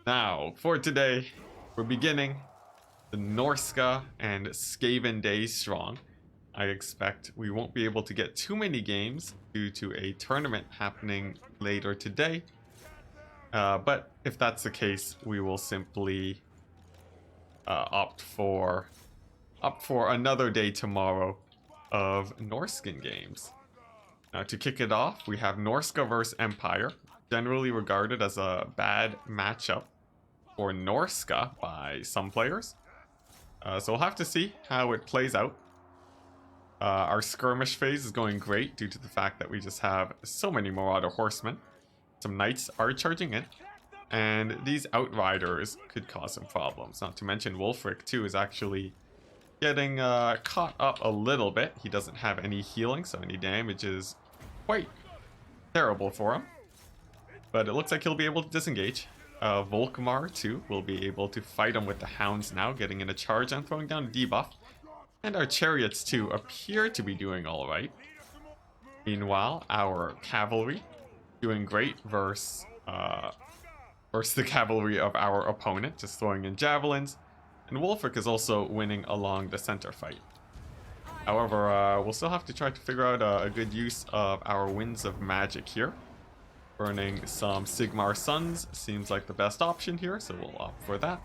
Now, for today, we're beginning the Norsca and Skaven days strong. I expect we won't be able to get too many games due to a tournament happening later today. But if that's the case, we will simply opt for another day tomorrow of Norscan games. Now, to kick it off, we have Norsca vs. Empire, generally regarded as a bad matchup for Norsca by some players. So we'll have to see how it plays out. Our skirmish phase is going great due to the fact that we just have so many Marauder Horsemen. Some Knights are charging in, and these Outriders could cause some problems. Not to mention Wulfric too is actually getting caught up a little bit. He doesn't have any healing, so any damage is quite terrible for him. But it looks like he'll be able to disengage. Volkmar too will be able to fight him with the Hounds now, getting in a charge and throwing down a debuff. And our Chariots too appear to be doing alright. Meanwhile, our Cavalry doing great versus the Cavalry of our opponent, just throwing in Javelins. And Wulfric is also winning along the center fight. However, we'll still have to try to figure out a good use of our Winds of Magic here. Burning some Sigmar Suns seems like the best option here, so we'll opt for that.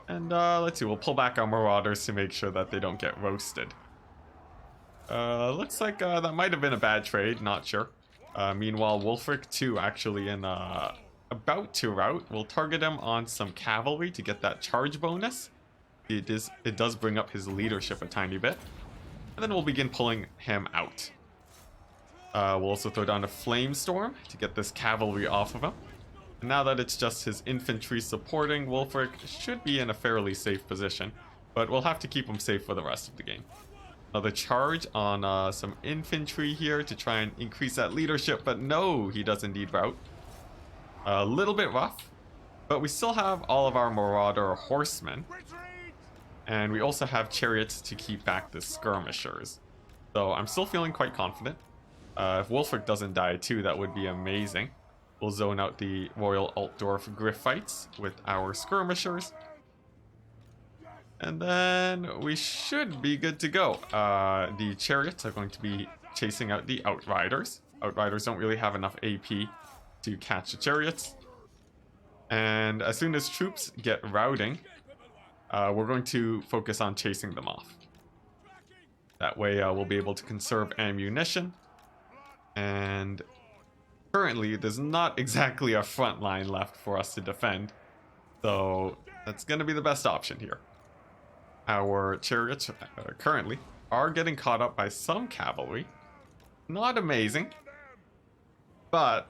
And let's see, we'll pull back our Marauders to make sure that they don't get roasted. Looks like that might have been a bad trade, not sure. Meanwhile, Wulfric too, actually in about to rout. We'll target him on some Cavalry to get that charge bonus. It does bring up his leadership a tiny bit. And then we'll begin pulling him out. We'll also throw down a Flamestorm to get this Cavalry off of him. And now that it's just his infantry supporting, Wulfric should be in a fairly safe position. But we'll have to keep him safe for the rest of the game. Another charge on some infantry here to try and increase that leadership. But no, he does indeed rout. A little bit rough. But we still have all of our Marauder Horsemen. And we also have Chariots to keep back the Skirmishers. So I'm still feeling quite confident. If Wulfric doesn't die too, that would be amazing. We'll zone out the Royal Altdorf Griff fights with our Skirmishers. And then we should be good to go. The Chariots are going to be chasing out the Outriders. Outriders don't really have enough AP to catch the Chariots. And as soon as troops get routing, we're going to focus on chasing them off. That way we'll be able to conserve ammunition. And currently, there's not exactly a front line left for us to defend. So that's going to be the best option here. Our Chariots currently are getting caught up by some Cavalry. Not amazing. But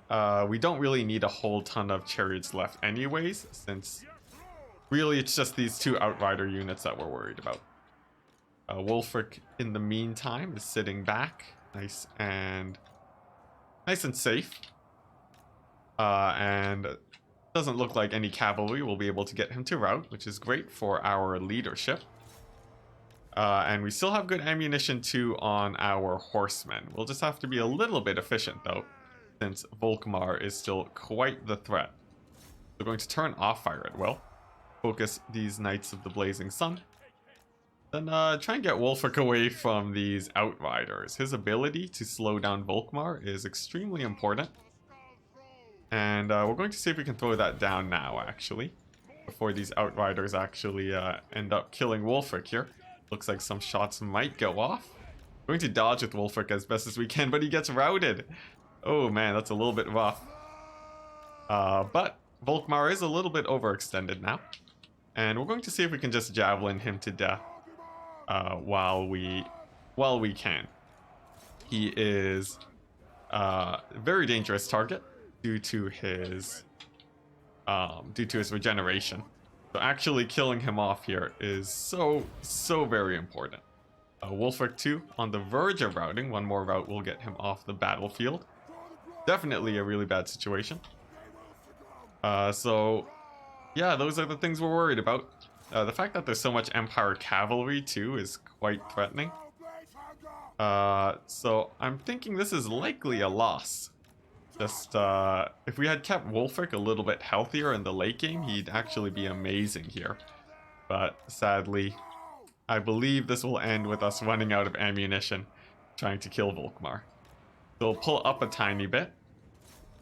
we don't really need a whole ton of Chariots left anyways, since really it's just these two Outrider units that we're worried about. Wulfric, in the meantime, is sitting back. Nice and safe. And it doesn't look like any Cavalry will be able to get him to rout, which is great for our leadership. And we still have good ammunition too on our Horsemen. We'll just have to be a little bit efficient though, since Volkmar is still quite the threat. We're going to turn off fire at will. Focus these Knights of the Blazing Sun. Then try and get Wulfric away from these Outriders. His ability to slow down Volkmar is extremely important. And we're going to see if we can throw that down now, actually. Before these Outriders actually end up killing Wulfric here. Looks like some shots might go off. We're going to dodge with Wulfric as best as we can, but he gets routed. Oh man, that's a little bit rough. But Volkmar is a little bit overextended now. And we're going to see if we can just javelin him to death. While we can. He is a very dangerous target due to his regeneration. So actually killing him off here is so very important. Wulfric 2 on the verge of routing. One more rout will get him off the battlefield. Definitely a really bad situation. So yeah, those are the things we're worried about. The fact that there's so much Empire Cavalry too is quite threatening. So I'm thinking this is likely a loss. Just, if we had kept Wulfric a little bit healthier in the late game, he'd actually be amazing here. But sadly, I believe this will end with us running out of ammunition trying to kill Volkmar. So we'll pull up a tiny bit.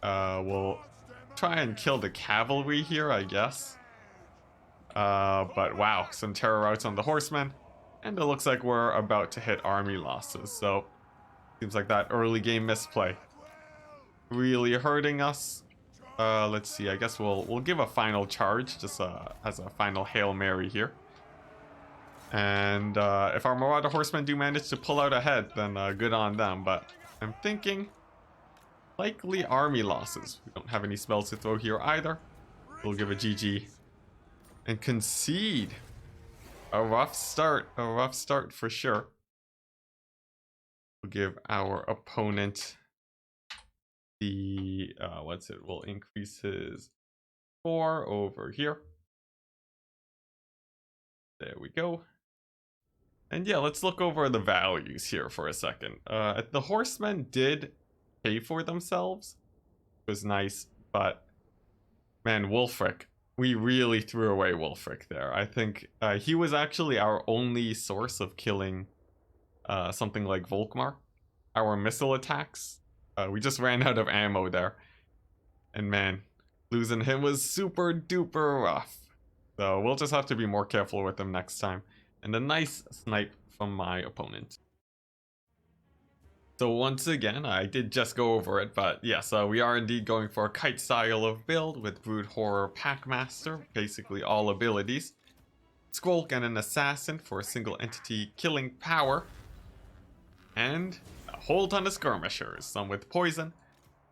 We'll try and kill the cavalry here, I guess. But wow, some terror routes on the horsemen. And it looks like we're about to hit army losses. So seems like that early game misplay really hurting us. Let's see, I guess we'll give a final charge just as a final Hail Mary here. And if our Marauder horsemen do manage to pull out ahead, then good on them. But I'm thinking likely army losses. We don't have any spells to throw here either. We'll give a GG and concede. A rough start for sure. We'll give our opponent the we'll increase his 4 over here. There we go. And yeah, let's look over the values here for a second. The horsemen did pay for themselves. It was nice, but man, Wulfric, we really threw away Wulfric there. I think he was actually our only source of killing something like Volkmar. Our missile attacks, we just ran out of ammo there. And man, losing him was super duper rough. So we'll just have to be more careful with him next time. And a nice snipe from my opponent. So once again, I did just go over it, but yes, we are indeed going for a kite style of build with Brood Horror Packmaster, basically all abilities. Squolk and an Assassin for a single entity killing power. And a whole ton of skirmishers, some with poison,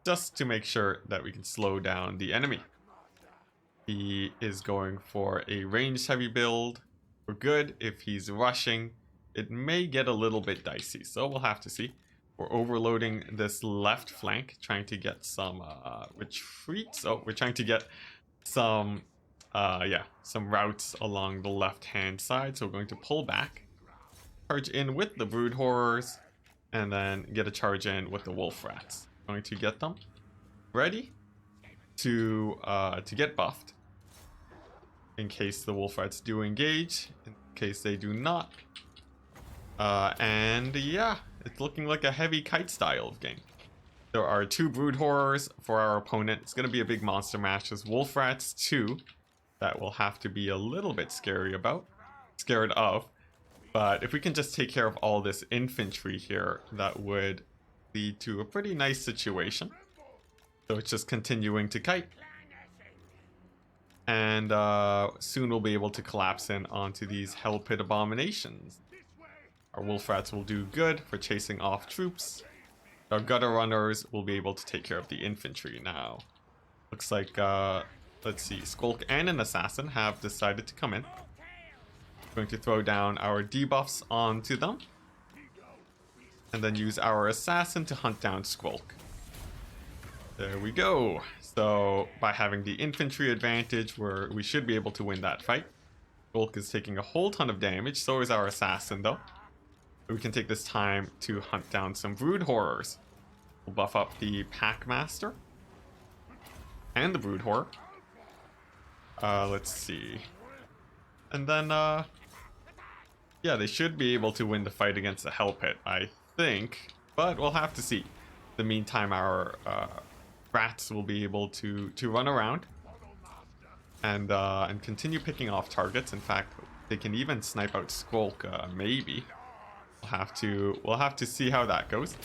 just to make sure that we can slow down the enemy. He is going for a ranged heavy build. We're good. If he's rushing, it may get a little bit dicey, so we'll have to see. We're overloading this left flank, trying to get some retreats. Oh, we're trying to get some routes along the left-hand side. So we're going to pull back, charge in with the Brood Horrors, and then get a charge in with the Wolf Rats. Going to get them ready to get buffed in case the Wolf Rats do engage. In case they do not, and yeah, it's looking like a heavy kite style of game. There are 2 Brood Horrors for our opponent. It's going to be a big monster match. There's Wolf Rats 2 that we'll have to be a little bit scared of. But if we can just take care of all this infantry here, that would lead to a pretty nice situation. So it's just continuing to kite. And soon we'll be able to collapse in onto these Hell Pit Abominations. Our Wolf Rats will do good for chasing off troops. Our Gutter Runners will be able to take care of the infantry now. Looks like, let's see, Skulk and an Assassin have decided to come in. Going to throw down our debuffs onto them. And then use our Assassin to hunt down Skulk. There we go. So, by having the infantry advantage, we should be able to win that fight. Skulk is taking a whole ton of damage, so is our Assassin though. We can take this time to hunt down some Brood Horrors. We'll buff up the Packmaster and the Brood Horror. Let's see. And then, yeah, they should be able to win the fight against the Hell Pit, I think. But we'll have to see. In the meantime, our rats will be able to run around and continue picking off targets. In fact, they can even snipe out Skulk, maybe. We'll have to see how that goes.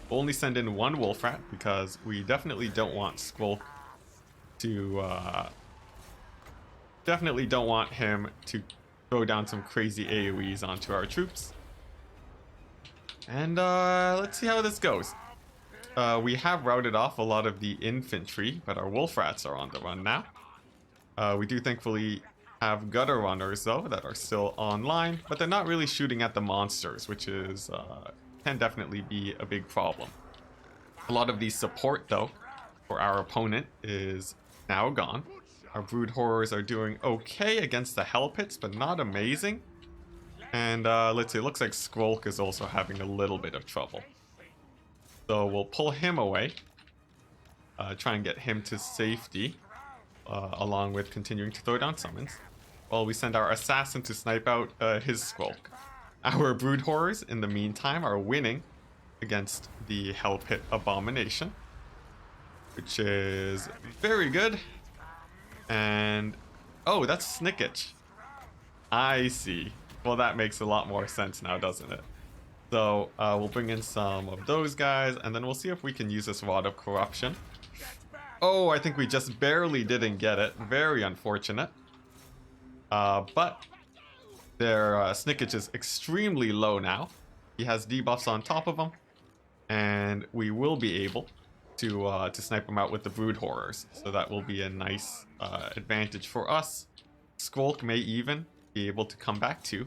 We'll only send in 1 Wolf Rat because we definitely don't want Skulk to definitely don't want him to throw down some crazy AoEs onto our troops. And let's see how this goes. We have routed off a lot of the infantry, but our Wolf Rats are on the run now. We do thankfully have Gutter Runners though that are still online, but they're not really shooting at the monsters, which is can definitely be a big problem. A lot of the support though for our opponent is now gone. Our Brood Horrors are doing okay against the Hell Pits, but not amazing. And let's see, it looks like Skulk is also having a little bit of trouble. So we'll pull him away. try and get him to safety, along with continuing to throw down summons, while we send our assassin to snipe out his skulk. Our brood horrors, in the meantime, are winning against the Hell Pit Abomination, which is very good. And oh, that's Snickage. I see. Well, that makes a lot more sense now, doesn't it? So we'll bring in some of those guys, and then we'll see if we can use this Rod of Corruption. Oh, I think we just barely didn't get it. Very unfortunate. But their Snickage is extremely low now. He has debuffs on top of him, and we will be able to snipe him out with the Brood Horrors. So that will be a nice advantage for us. Skulk may even be able to come back too.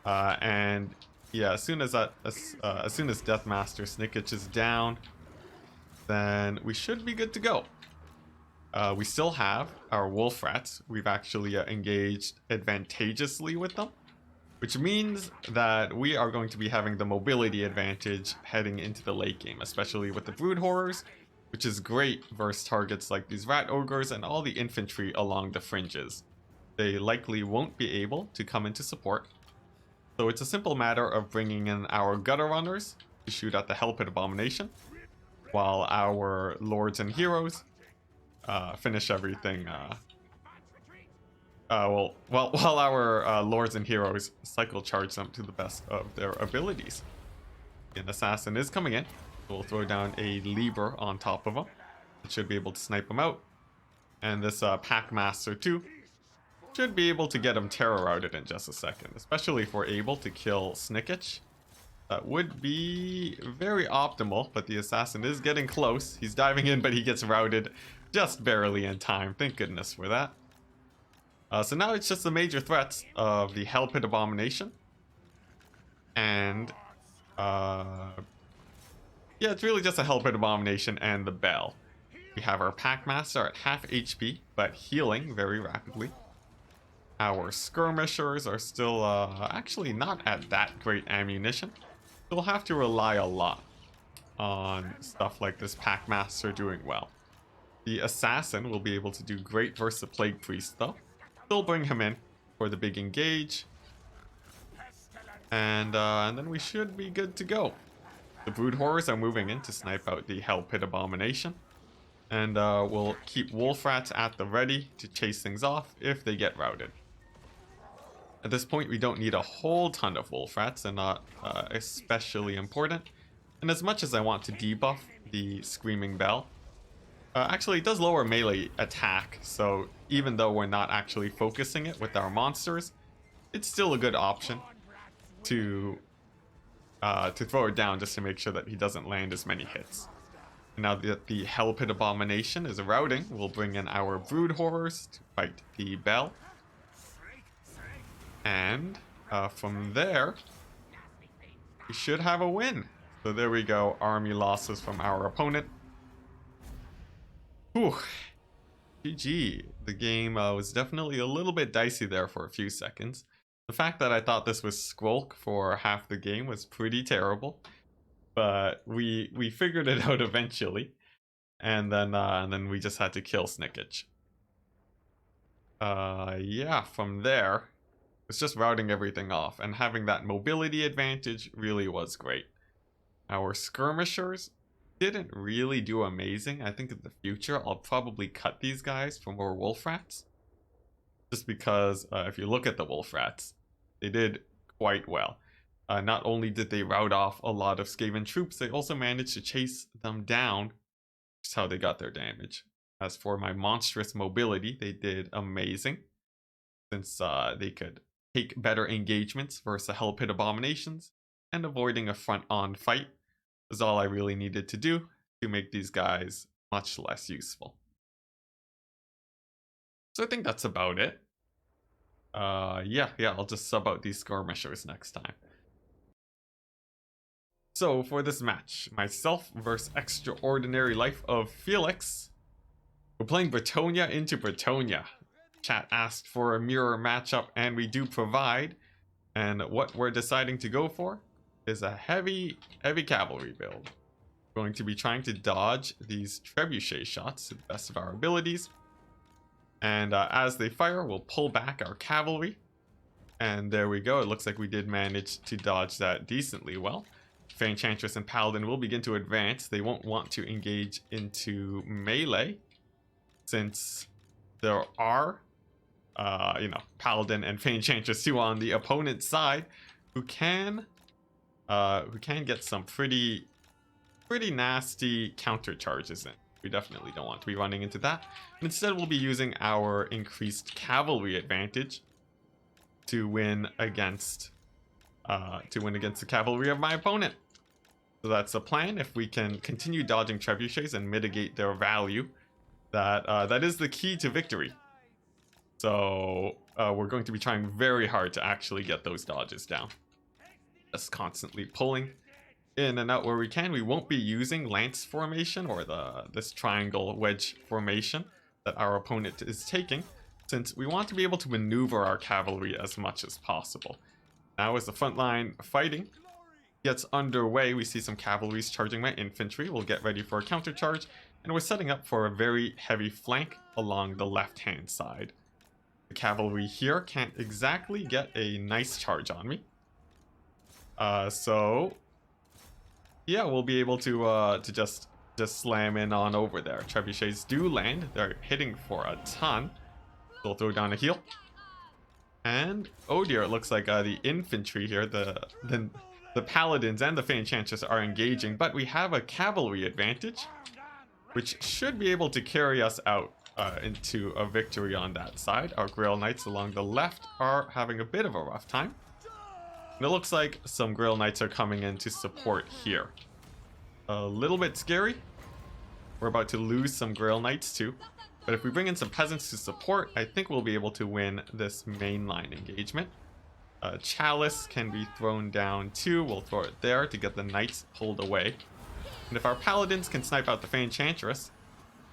And yeah, as soon as Deathmaster Snickage is down, then we should be good to go. We still have our Wolf Rats. We've actually engaged advantageously with them, which means that we are going to be having the mobility advantage heading into the late game, especially with the Brood Horrors, which is great versus targets like these Rat Ogres and all the infantry along the fringes. They likely won't be able to come into support, so it's a simple matter of bringing in our Gutter Runners to shoot at the Hell Pit Abomination, while our Lords and Heroes finish everything. While our Lords and Heroes cycle charge them to the best of their abilities. An Assassin is coming in. We'll throw down a Lever on top of him. It should be able to snipe him out. And this Packmaster too should be able to get him terror routed in just a second, especially if we're able to kill Snickage. That would be very optimal, but the Assassin is getting close. He's diving in, but he gets routed just barely in time. Thank goodness for that. So now it's just the major threats of the Hell Pit Abomination. And, yeah, it's really just a Hell Pit Abomination and the Bell. We have our Packmaster at half HP, but healing very rapidly. Our Skirmishers are still actually not at that great ammunition. We'll have to rely a lot on stuff like this Packmaster doing well. The Assassin will be able to do great versus the Plague Priest though. Still bring him in for the big engage. And then we should be good to go. The Brood Horrors are moving in to snipe out the Hell Pit Abomination. And we'll keep Wolf Rats at the ready to chase things off if they get routed. At this point, we don't need a whole ton of Wolf Rats. They're not especially important. And as much as I want to debuff the Screaming Bell, actually it does lower melee attack, so even though we're not actually focusing it with our monsters, it's still a good option to throw it down just to make sure that he doesn't land as many hits. And now that the Hell Pit Abomination is routing, we'll bring in our Brood Horrors to fight the Bell. And from there, we should have a win. So there we go, army losses from our opponent. Whew. GG. The game was definitely a little bit dicey there for a few seconds. The fact that I thought this was Skulk for half the game was pretty terrible. But we figured it out eventually. And then we just had to kill Snickage. Yeah, from there, it's just routing everything off. And having that mobility advantage really was great. Our Skirmishers didn't really do amazing. I think in the future I'll probably cut these guys for more Wolf Rats. Just because if you look at the Wolf Rats, they did quite well. Not only did they rout off a lot of Skaven troops, they also managed to chase them down. That's how they got their damage. As for my monstrous mobility, they did amazing. Since they could take better engagements versus the Hell Pit Abominations, and avoiding a front-on fight was all I really needed to do to make these guys much less useful. So I think that's about it. Yeah, I'll just sub out these Skirmishers next time. So for this match, myself versus Extraordinary Life of Felix. We're playing Bretonia into Bretonia. Chat asked for a mirror matchup, and we do provide. And what we're deciding to go for is a heavy cavalry build. Going to be trying to dodge these trebuchet shots to the best of our abilities. And as they fire, we'll pull back our cavalry. And there we go. It looks like we did manage to dodge that decently well. Enchantress and Paladin will begin to advance. They won't want to engage into melee, since there are, Paladin and Enchantress too on the opponent's side, who can get some pretty nasty counter charges in. We definitely don't want to be running into that. And instead, we'll be using our increased cavalry advantage to win against the cavalry of my opponent. So that's the plan. If we can continue dodging trebuchets and mitigate their value, that is the key to victory. So we're going to be trying very hard to actually get those dodges down. Just constantly pulling in and out where we can. We won't be using lance formation or this triangle wedge formation that our opponent is taking, since we want to be able to maneuver our cavalry as much as possible. Now as the front line fighting gets underway, we see some cavalry charging my infantry. We'll get ready for a counter charge, and we're setting up for a very heavy flank along the left-hand side. The cavalry here can't exactly get a nice charge on me. So yeah, we'll be able to just slam in on over there. Trebuchets do land. They're hitting for a ton. They'll throw down a heal. And oh dear, it looks like the infantry here, the paladins and the enchantress are engaging, but we have a cavalry advantage, which should be able to carry us out into a victory on that side. Our Grail Knights along the left are having a bit of a rough time. And it looks like some Grail Knights are coming in to support here. A little bit scary. We're about to lose some Grail Knights too. But if we bring in some peasants to support, I think we'll be able to win this mainline engagement. Chalice can be thrown down too. We'll throw it there to get the knights pulled away. And if our paladins can snipe out the Enchantress,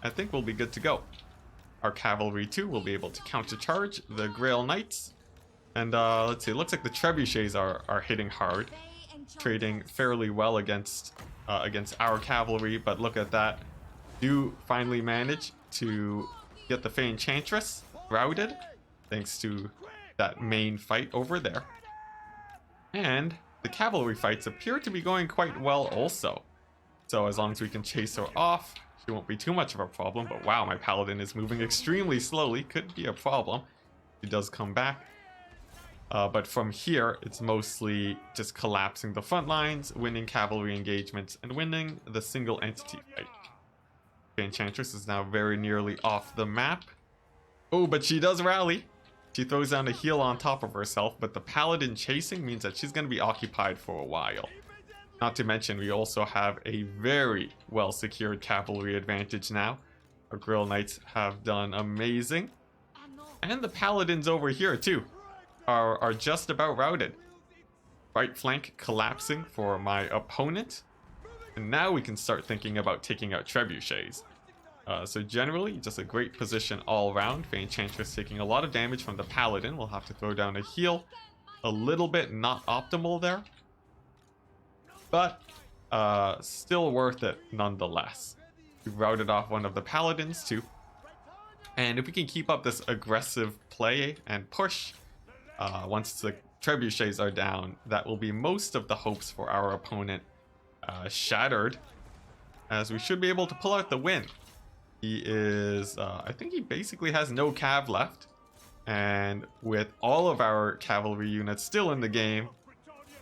I think we'll be good to go. Our cavalry too will be able to countercharge the Grail Knights. And let's see, it looks like the trebuchets are hitting hard, trading fairly well against our cavalry. But look at that, do finally manage to get the Enchantress routed, thanks to that main fight over there. And the cavalry fights appear to be going quite well also. So as long as we can chase her off, she won't be too much of a problem. But wow, my paladin is moving extremely slowly. Could be a problem. He does come back. But from here, it's mostly just collapsing the front lines, winning cavalry engagements, and winning the single entity fight. The Enchantress is now very nearly off the map. Oh, but she does rally. She throws down a heal on top of herself, but the paladin chasing means that she's going to be occupied for a while. Not to mention, we also have a very well secured cavalry advantage now. Our Grail Knights have done amazing. And the paladins over here too are just about routed. Right flank collapsing for my opponent. And now we can start thinking about taking out trebuchets. So generally, just a great position all around. Enchantress taking a lot of damage from the paladin. We'll have to throw down a heal. A little bit not optimal there, but still worth it nonetheless. We've routed off one of the paladins too. And if we can keep up this aggressive play and push, once the trebuchets are down, that will be most of the hopes for our opponent shattered, as we should be able to pull out the win. He is, I think he basically has no cav left, and with all of our cavalry units still in the game,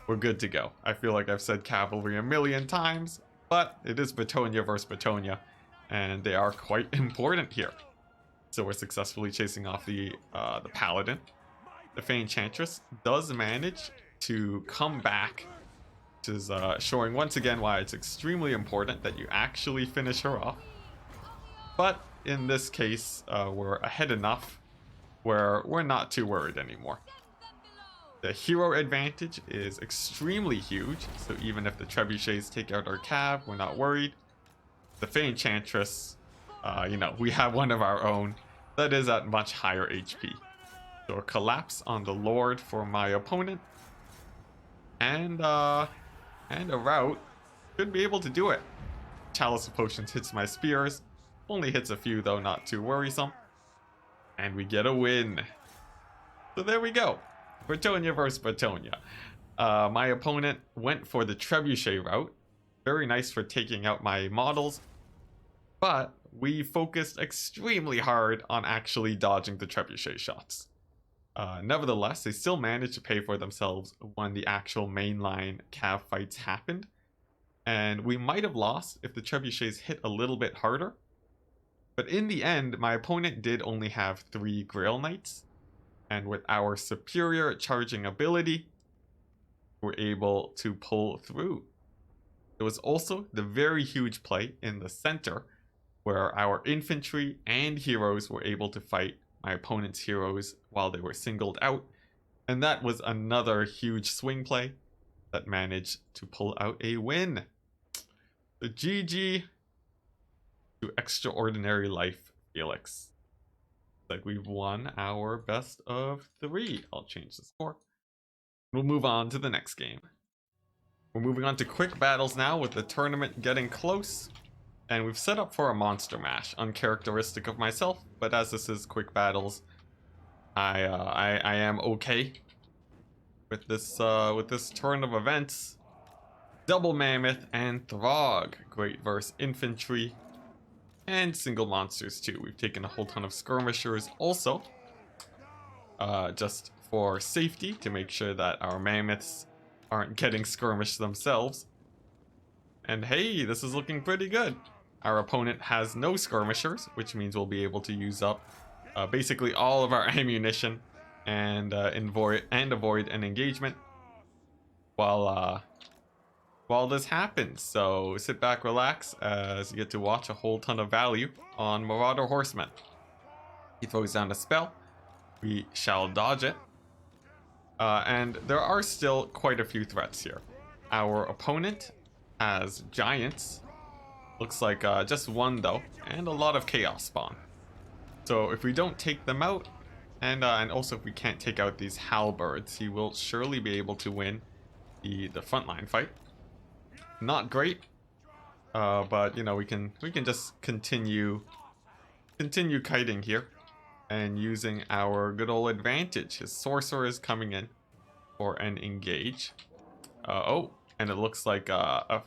we're good to go. I feel like I've said cavalry a million times, but it is Bretonia versus Bretonia, and they are quite important here. So we're successfully chasing off the paladin. The Enchantress does manage to come back, which is showing once again why it's extremely important that you actually finish her off. But in this case, we're ahead enough where we're not too worried anymore. The hero advantage is extremely huge, so even if the trebuchets take out our cav, we're not worried. The Enchantress, we have one of our own that is at much higher HP. So a collapse on the Lord for my opponent, and a rout should be able to do it. Chalice of Potions hits my spears. Only hits a few though, not too worrisome. And we get a win. So there we go. Bretonia versus Bretonia. My opponent went for the Trebuchet route. Very nice for taking out my models. But we focused extremely hard on actually dodging the Trebuchet shots. Nevertheless, they still managed to pay for themselves when the actual mainline cav fights happened. And we might have lost if the Trebuchets hit a little bit harder. But in the end, my opponent did only have 3 Grail Knights. And with our superior charging ability, we're able to pull through. There was also the very huge play in the center, where our infantry and heroes were able to fight my opponent's heroes while they were singled out. And that was another huge swing play that managed to pull out a win. The GG to Extraordinary Life Felix. Like we've won our best of 3. I'll change the score. We'll move on to the next game. We're moving on to quick battles now with the tournament getting close. And we've set up for a monster mash, uncharacteristic of myself, but as this is quick battles, I am okay with this turn of events. Double Mammoth and Throg, great versus infantry, and single monsters too. We've taken a whole ton of skirmishers also, just for safety, to make sure that our mammoths aren't getting skirmished themselves. And hey, this is looking pretty good. Our opponent has no skirmishers, which means we'll be able to use up basically all of our ammunition and avoid an engagement while this happens. So sit back, relax, as you get to watch a whole ton of value on Marauder Horseman. He throws down a spell. We shall dodge it. And there are still quite a few threats here. Our opponent has giants. Looks like just one though, and a lot of chaos spawn. So if we don't take them out, and also if we can't take out these halberds, he will surely be able to win the frontline fight. Not great, but you know, we can just continue kiting here and using our good old advantage. His sorcerer is coming in for an engage. Oh, and it looks like a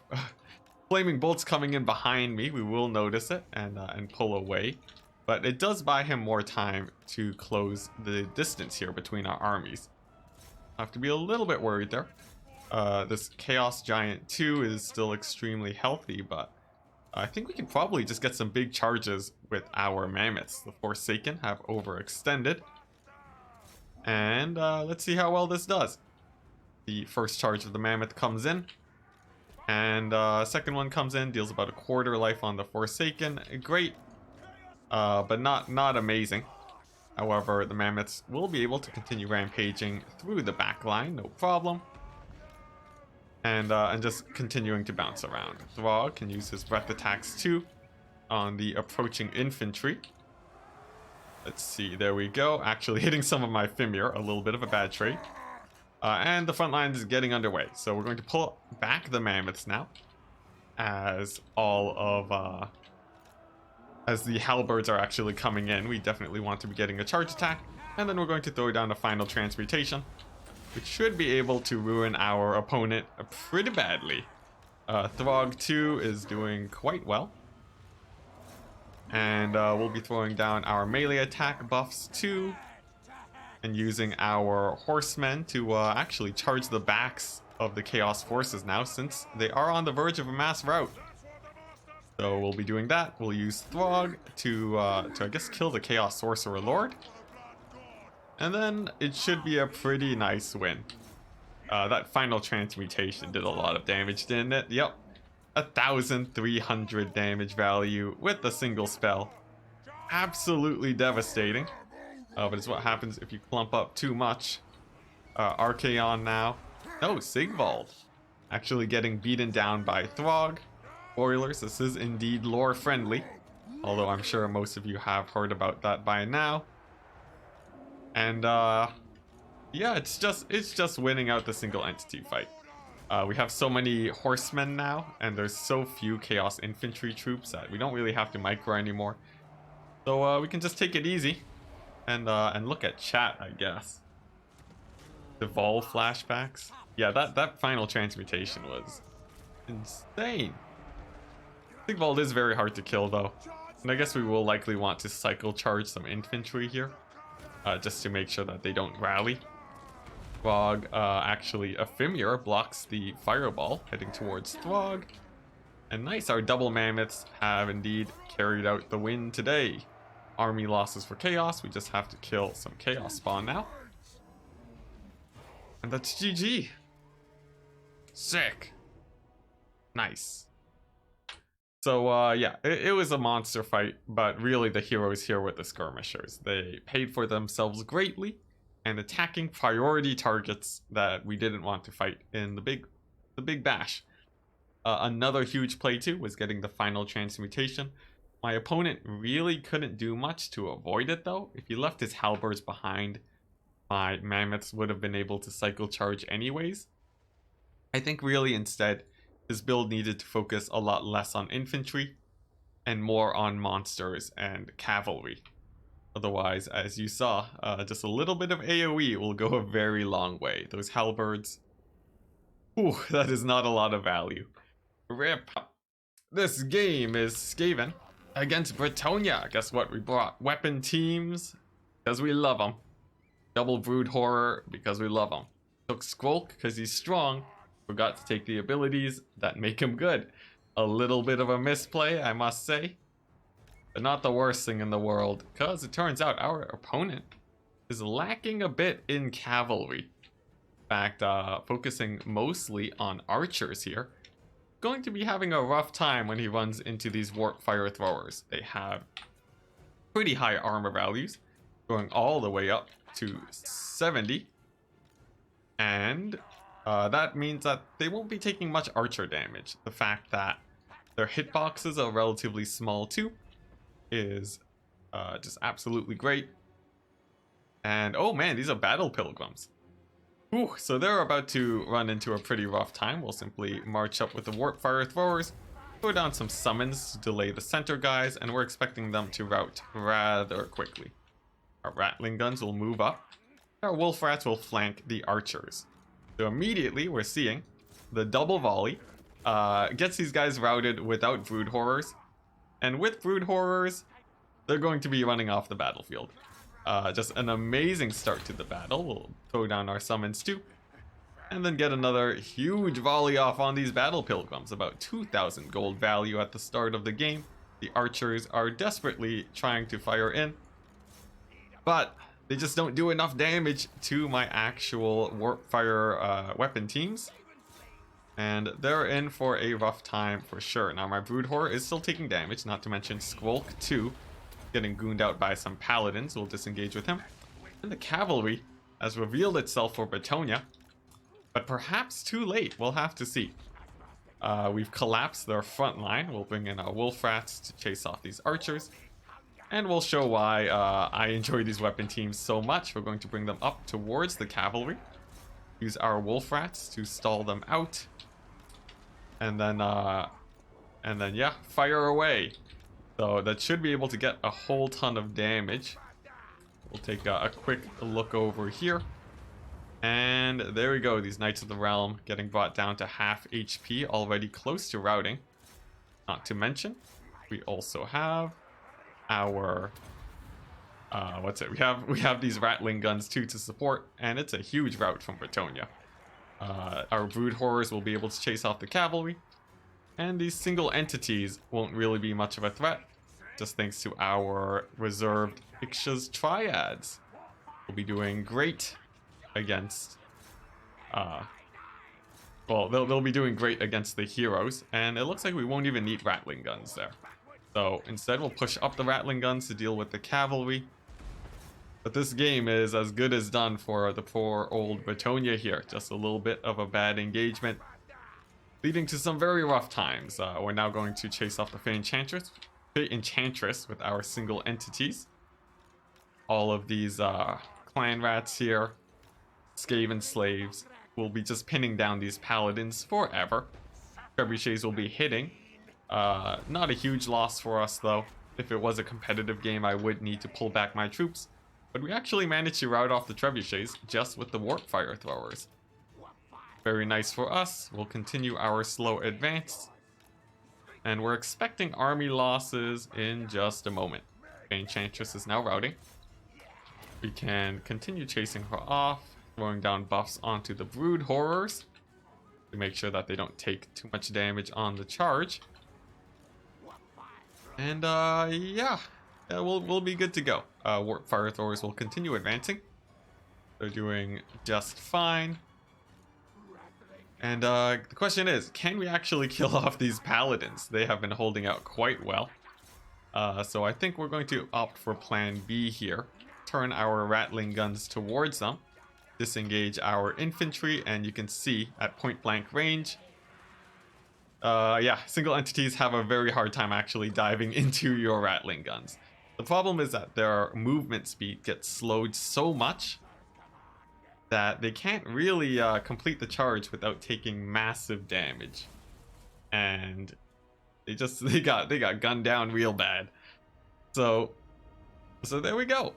flaming bolt's coming in behind me. We will notice it and pull away, but it does buy him more time to close the distance here between our armies. I have to be a little bit worried there. This Chaos Giant 2 is still extremely healthy, but I think we can probably just get some big charges with our mammoths. The Forsaken have overextended. And let's see how well this does. The first charge of the mammoth comes in. And second one comes in, deals about a quarter life on the Forsaken. Great, but not amazing. However, the mammoths will be able to continue rampaging through the back line, no problem. And just continuing to bounce around. Throg can use his breath attacks too on the approaching infantry. Let's see, there we go. Actually hitting some of my Fimir, a little bit of a bad trade. And the front line is getting underway. So we're going to pull back the mammoths now. As all of as the halberds are actually coming in, we definitely want to be getting a charge attack. And then we're going to throw down a final transmutation, which should be able to ruin our opponent pretty badly. Throg 2 is doing quite well. And we'll be throwing down our melee attack buffs too. And using our horsemen to actually charge the backs of the Chaos Forces now, since they are on the verge of a mass rout. So we'll be doing that. We'll use Throg to I guess kill the Chaos Sorcerer Lord. And then it should be a pretty nice win. That final transmutation did a lot of damage, didn't it? Yep. 1,300 damage value with a single spell. Absolutely devastating. But it's what happens if you clump up too much. Archaon now. No, Sigvald. Actually getting beaten down by Throg. Spoilers, this is indeed lore friendly. Although I'm sure most of you have heard about that by now. And yeah, it's just winning out the single entity fight. We have so many horsemen now, and there's so few chaos infantry troops that we don't really have to micro anymore. So we can just take it easy and look at chat, I guess. Devolve flashbacks. Yeah, that final transmutation was insane. Sigvald is very hard to kill though, and I guess we will likely want to cycle charge some infantry here, just to make sure that they don't rally. Throg, actually, Ephemera blocks the fireball heading towards Throg. And nice, our double mammoths have indeed carried out the win today. Army losses for chaos, we just have to kill some chaos spawn now. And that's GG. Sick. Nice. So, yeah, it was a monster fight, but really the heroes here were the skirmishers. They paid for themselves greatly, and attacking priority targets that we didn't want to fight in the big bash. Another huge play too was getting the final transmutation. My opponent really couldn't do much to avoid it though. If he left his halberds behind, my mammoths would have been able to cycle charge anyways. I think really instead, his build needed to focus a lot less on infantry and more on monsters and cavalry. Otherwise, as you saw, just a little bit of AoE will go a very long way. Those halberds, whew, that is not a lot of value. RIP. This game is Skaven against Bretonia. Guess what? We brought weapon teams because we love them. Double Brood Horror because we love him. Took Squulk because he's strong. Forgot to take the abilities that make him good. A little bit of a misplay, I must say. But not the worst thing in the world, because it turns out our opponent is lacking a bit in cavalry. In fact, focusing mostly on archers here. Going to be having a rough time when he runs into these warp fire throwers. They have pretty high armor values, going all the way up to 70. And that means that they won't be taking much archer damage. The fact that their hitboxes are relatively small too is just absolutely great. And oh man, these are battle pilgrims. Ooh, so they're about to run into a pretty rough time. We'll simply march up with the warp fire throwers, throw down some summons to delay the center guys, and we're expecting them to rout rather quickly. Our rattling guns will move up. Our wolf rats will flank the archers. So immediately we're seeing the double volley gets these guys routed without brood horrors. And with brood horrors, they're going to be running off the battlefield. Just an amazing start to the battle. We'll throw down our summons too. And then get another huge volley off on these battle pilgrims. About 2,000 gold value at the start of the game. The archers are desperately trying to fire in. But they just don't do enough damage to my actual warp fire weapon teams. And they're in for a rough time for sure. Now my brood horror is still taking damage, not to mention Squulk too. Getting gooned out by some paladins. We'll disengage with him. And the cavalry has revealed itself for Bretonia. But perhaps too late. We'll have to see. We've collapsed their front line. We'll bring in our wolf rats to chase off these archers. And we'll show why I enjoy these weapon teams so much. We're going to bring them up towards the cavalry. Use our wolf rats to stall them out. And then yeah, fire away. So that should be able to get a whole ton of damage. We'll take a quick look over here. And there we go. These Knights of the Realm getting brought down to half HP, already close to routing. Not to mention, we also have our we have these rattling guns too to support, and it's a huge rout from Bretonia. Our brood horrors will be able to chase off the cavalry, and these single entities won't really be much of a threat, just thanks to our reserved Ixcha's triads. We'll be doing great against well, they'll be doing great against the heroes, and it looks like we won't even need rattling guns there. So instead we'll push up the rattling guns to deal with the cavalry. But this game is as good as done for the poor old Bretonia here. Just a little bit of a bad engagement, leading to some very rough times. We're now going to chase off the Fey Enchantress with our single entities. All of these clan rats here, Skaven slaves, we'll be just pinning down these paladins forever. Trebuchets will be hitting. Not a huge loss for us though. If it was a competitive game, I would need to pull back my troops. But we actually managed to rout off the trebuchets just with the warp fire throwers. Very nice for us. We'll continue our slow advance. And we're expecting army losses in just a moment. The Enchantress is now routing. We can continue chasing her off, throwing down buffs onto the Brood Horrors to make sure that they don't take too much damage on the charge. And yeah, we'll be good to go. Warp Fire Throwers will continue advancing. They're doing just fine. And the question is, can we actually kill off these paladins? They have been holding out quite well. So I think we're going to opt for plan B here. Turn our rattling guns towards them. Disengage our infantry, and you can see at point blank range. Yeah, single entities have a very hard time actually diving into your rattling guns. The problem is that their movement speed gets slowed so much that they can't really complete the charge without taking massive damage, and they got gunned down real bad. So there we go.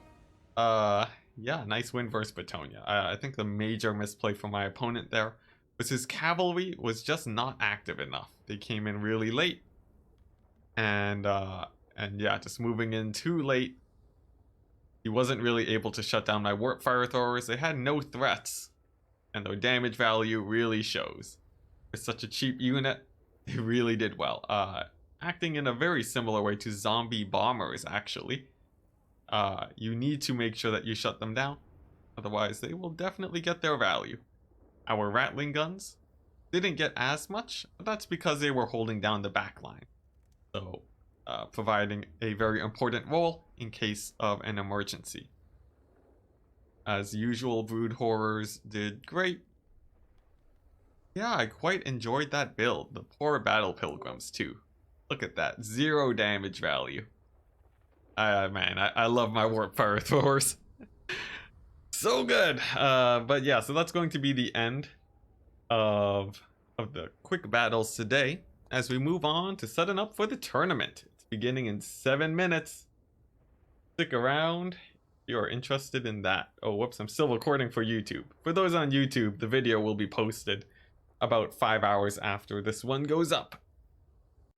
Yeah, nice win versus Bretonia. I think the major misplay from my opponent there was his cavalry was just not active enough. They came in really late, and yeah, just moving in too late. He wasn't really able to shut down my warp fire throwers. They had no threats, and their damage value really shows. For such a cheap unit, they really did well. Acting in a very similar way to zombie bombers, actually. You need to make sure that you shut them down, otherwise they will definitely get their value. Our rattling guns didn't get as much, but that's because they were holding down the back line. So, providing a very important role in case of an emergency. As usual, Brood Horrors did great. Yeah, I quite enjoyed that build. The poor Battle Pilgrims too. Look at that, 0 damage value. Man, I love my Warp Fire Throwers. So good. But yeah, so that's going to be the end of the quick battles today, as we move on to setting up for the tournament. It's beginning in 7 minutes. Stick around if you are interested in that. Oh, whoops, I'm still recording for YouTube. For those on YouTube, the video will be posted about 5 hours after this one goes up.